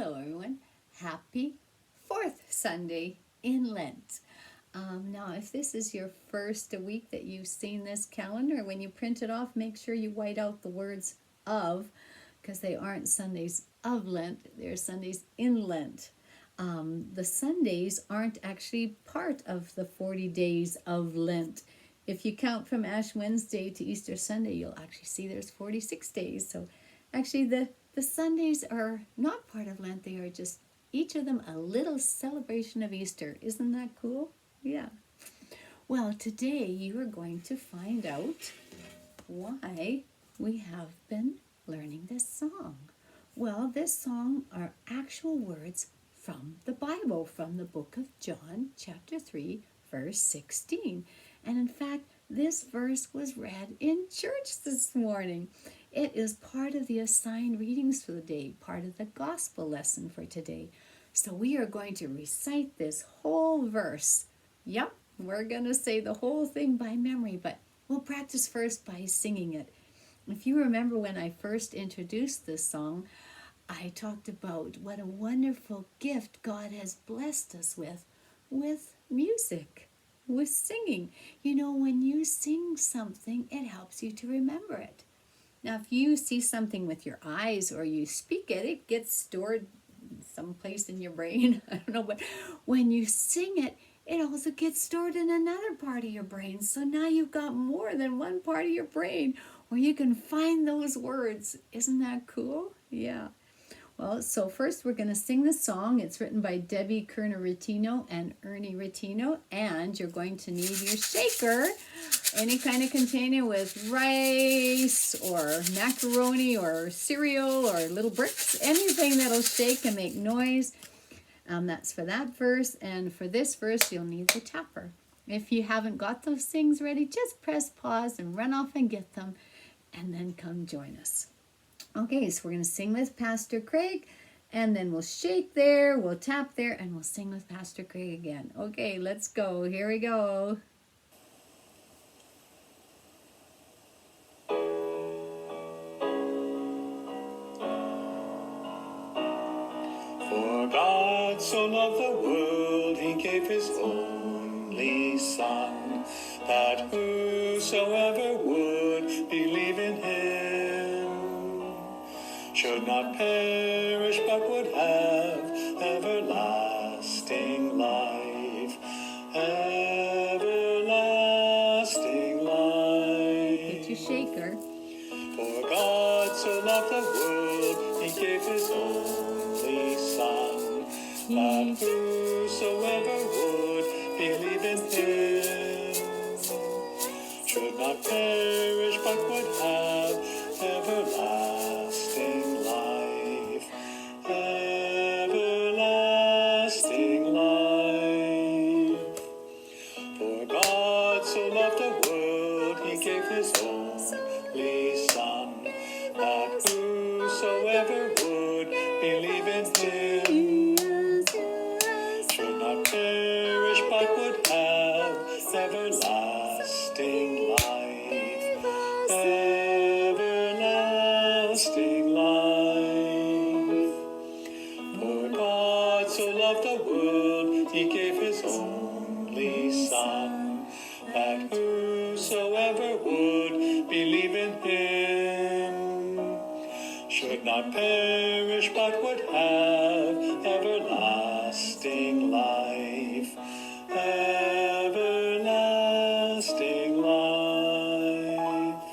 Hello, everyone. Happy fourth Sunday in Lent. Now, if this is your first week that you've seen this calendar, when you print it off, make sure you white out the words of, because they aren't Sundays of Lent, they're Sundays in Lent. The Sundays aren't actually part of the 40 days of Lent. If you count from Ash Wednesday to Easter Sunday, you'll actually see there's 46 days. So actually the Sundays are not part of Lent. They are just, each of them, a little celebration of Easter. Isn't that cool? Yeah. Well, today you are going to find out why we have been learning this song. Well, this song are actual words from the Bible, from the book of John, chapter 3, verse 16. And in fact, this verse was read in church this morning. It is part of the assigned readings for the day, part of the gospel lesson for today. So we are going to recite this whole verse. Yep, we're going to say the whole thing by memory, but we'll practice first by singing it. If you remember when I first introduced this song, I talked about what a wonderful gift God has blessed us with music, with singing. You know, when you sing something, it helps you to remember it. Now, if you see something with your eyes or you speak it, it gets stored someplace in your brain. I don't know, but when you sing it, it also gets stored in another part of your brain. So now you've got more than one part of your brain where you can find those words. Isn't that cool? Yeah. Well, so first we're going to sing the song. It's written by Debbie Kerner-Ritino and Ernie Ritino, and you're going to need your shaker, any kind of container with rice or macaroni or cereal or little bricks, anything that'll shake and make noise. That's for that verse, and for this verse you'll need the tapper. If you haven't got those things ready, just press pause and run off and get them, and then come join us. Okay, so we're going to sing with Pastor Craig, and then we'll shake there, we'll tap there, and we'll sing with Pastor Craig again. Okay, let's go. Here we go. For God so loved the world, he gave his only Son, that whosoever would believe in him should not perish, but would have everlasting life. Everlasting life. Get your shaker. For God so loved the world, he gave his only Son, that whosoever would believe in him should not perish, but would have everlasting life. Everlasting life. For God so loved the world, he gave his only Son, that whosoever would believe in him should not perish, but would have everlasting life. Everlasting life. For God so loved the world, he gave his only Son, that whosoever would believe in him should not perish, but would have everlasting life. Everlasting life.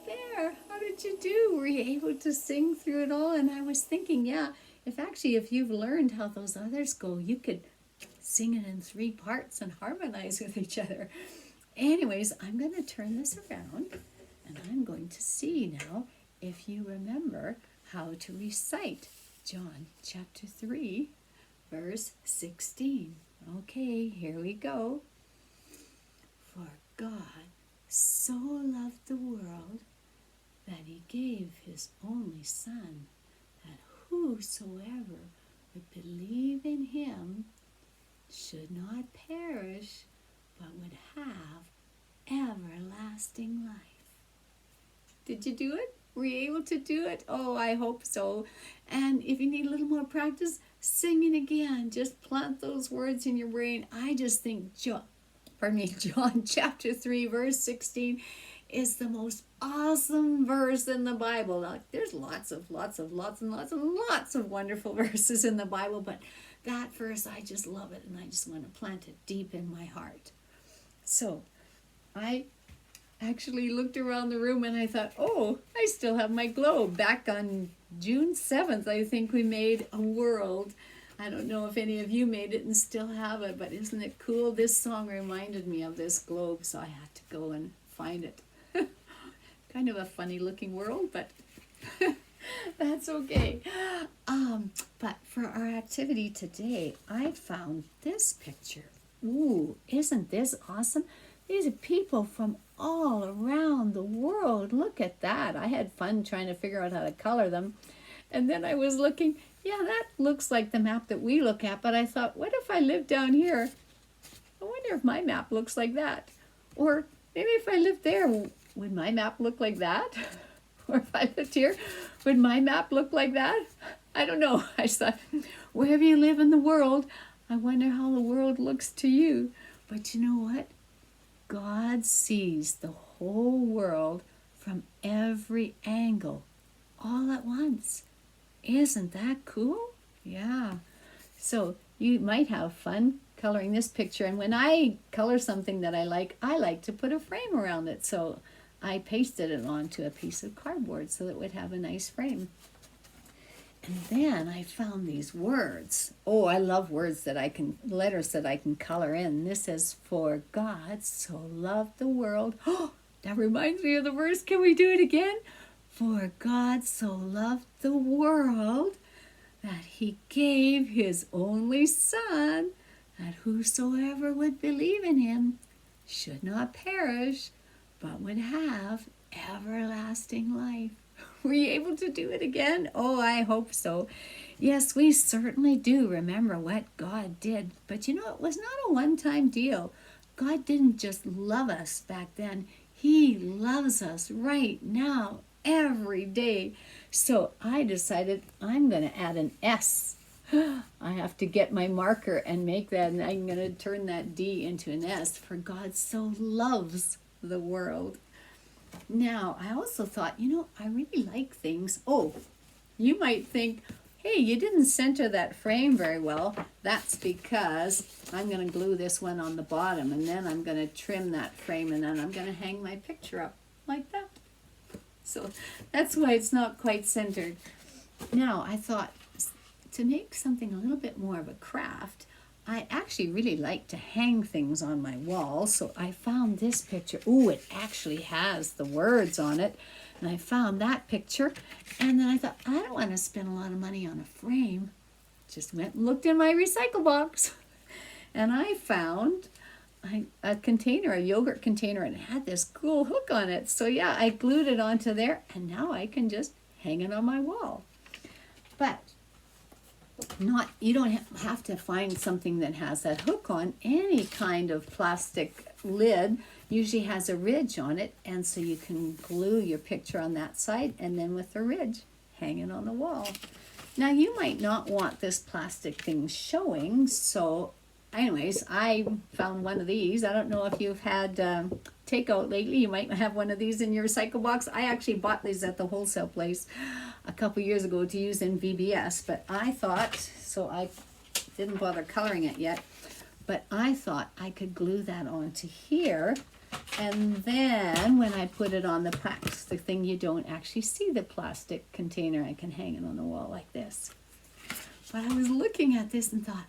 There, how did you do? Were you able to sing through it all? And I was thinking, yeah, if you've learned how those others go, you could sing it in 3 parts and harmonize with each other. Anyways, I'm going to turn this around, and I'm going to see now if you remember how to recite John chapter 3, verse 16. Okay, here we go. For God so loved the world that he gave his only Son, that whosoever would believe in him should not perish, but would have everlasting life. Did you do it? Were you able to do it? Oh, I hope so. And if you need a little more practice, sing it again. Just plant those words in your brain. I just think John chapter 3, verse 16 is the most awesome verse in the Bible. Now, there's lots of wonderful verses in the Bible, but that verse, I just love it, and I just want to plant it deep in my heart. So, I actually looked around the room and I thought, oh, I still have my globe. Back on June 7th, I think we made a world. I don't know if any of you made it and still have it, but isn't it cool? This song reminded me of this globe, so I had to go and find it. Kind of a funny looking world, but that's okay. But for our activity today, I found this picture. Ooh, isn't this awesome? These are people from all around the world. Look at that. I had fun trying to figure out how to color them. And then I was looking, yeah, that looks like the map that we look at, but I thought, what if I lived down here? I wonder if my map looks like that. Or maybe if I lived there, would my map look like that? Or if I lived here, would my map look like that? I don't know. I just thought, wherever you live in the world, I wonder how the world looks to you. But you know what? God sees the whole world from every angle, all at once. Isn't that cool? Yeah. So you might have fun coloring this picture. And when I color something that I like to put a frame around it. So I pasted it onto a piece of cardboard so that it would have a nice frame. And then I found these words. Oh, I love words letters that I can color in. This is for God so loved the world. Oh, that reminds me of the verse. Can we do it again? For God so loved the world that he gave his only Son, that whosoever would believe in him should not perish, but would have everlasting life. Were you able to do it again? Oh, I hope so. Yes, we certainly do remember what God did. But you know, it was not a one-time deal. God didn't just love us back then. He loves us right now, every day. So I decided I'm going to add an S. I have to get my marker and make that, and I'm going to turn that D into an S, for God so loves the world. Now, I also thought, I really like things. Oh, you might think, hey, you didn't center that frame very well. That's because I'm going to glue this one on the bottom, and then I'm going to trim that frame, and then I'm going to hang my picture up like that. So that's why it's not quite centered. Now, I thought, to make something a little bit more of a craft, I actually really like to hang things on my wall, so I found this picture. Ooh, it actually has the words on it, and I found that picture, and then I thought, I don't want to spend a lot of money on a frame. Just went and looked in my recycle box, and I found a container, a yogurt container, and it had this cool hook on it. So yeah, I glued it onto there, and now I can just hang it on my wall. But you don't have to find something that has that hook on. Any kind of plastic lid usually has a ridge on it, and so you can glue your picture on that side, and then with the ridge, hang it on the wall. Now, you might not want this plastic thing showing, so anyways, I found one of these. I don't know if you've had takeout lately. You might have one of these in your recycle box. I actually bought these at the wholesale place a couple years ago to use in VBS, but I thought, so I didn't bother coloring it yet, but I thought I could glue that onto here, and then when I put it on the plastic thing, you don't actually see the plastic container. I can hang it on the wall like this. But I was looking at this and thought,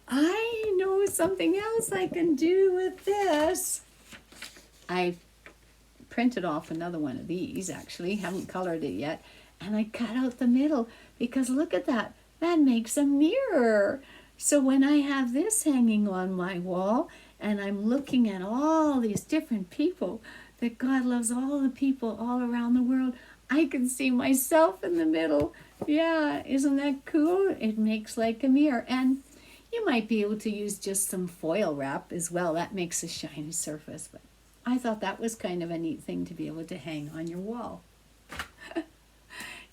I know something else I can do with this. I printed off another one of these, actually, haven't colored it yet, and I cut out the middle, because look at that, that makes a mirror. So when I have this hanging on my wall, and I'm looking at all these different people, that God loves all the people all around the world, I can see myself in the middle. Yeah, isn't that cool? It makes like a mirror. And you might be able to use just some foil wrap as well. That makes a shiny surface. But I thought that was kind of a neat thing to be able to hang on your wall.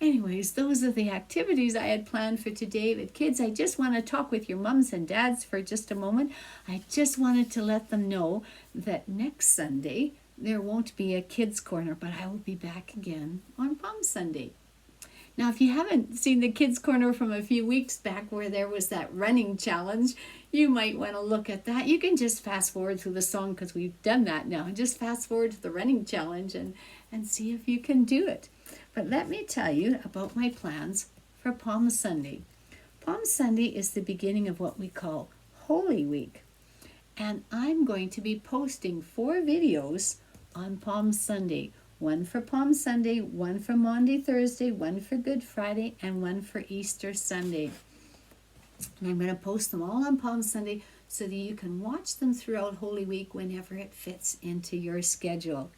Anyways, those are the activities I had planned for today. But kids, I just want to talk with your mums and dads for just a moment. I just wanted to let them know that next Sunday there won't be a kids corner, but I will be back again on Palm Sunday. Now, if you haven't seen the kids corner from a few weeks back where there was that running challenge, you might want to look at that. You can just fast forward through the song because we've done that now. Just fast forward to the running challenge and see if you can do it. But let me tell you about my plans for Palm Sunday. Palm Sunday is the beginning of what we call Holy Week. And I'm going to be posting 4 videos on Palm Sunday. One for Palm Sunday, one for Maundy Thursday, one for Good Friday, and one for Easter Sunday. And I'm going to post them all on Palm Sunday so that you can watch them throughout Holy Week whenever it fits into your schedule.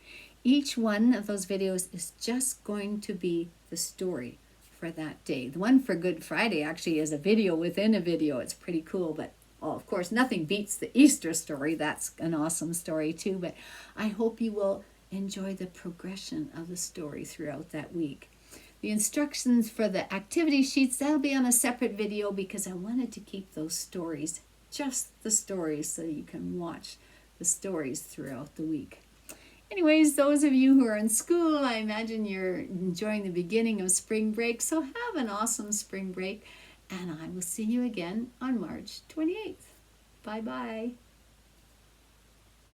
Each one of those videos is just going to be the story for that day. The one for Good Friday actually is a video within a video. It's pretty cool, but of course, nothing beats the Easter story. That's an awesome story too, but I hope you will enjoy the progression of the story throughout that week. The instructions for the activity sheets, that'll be on a separate video because I wanted to keep those stories, just the stories, so you can watch the stories throughout the week. Anyways, those of you who are in school, I imagine you're enjoying the beginning of spring break, so have an awesome spring break, and I will see you again on March 28th. Bye-bye.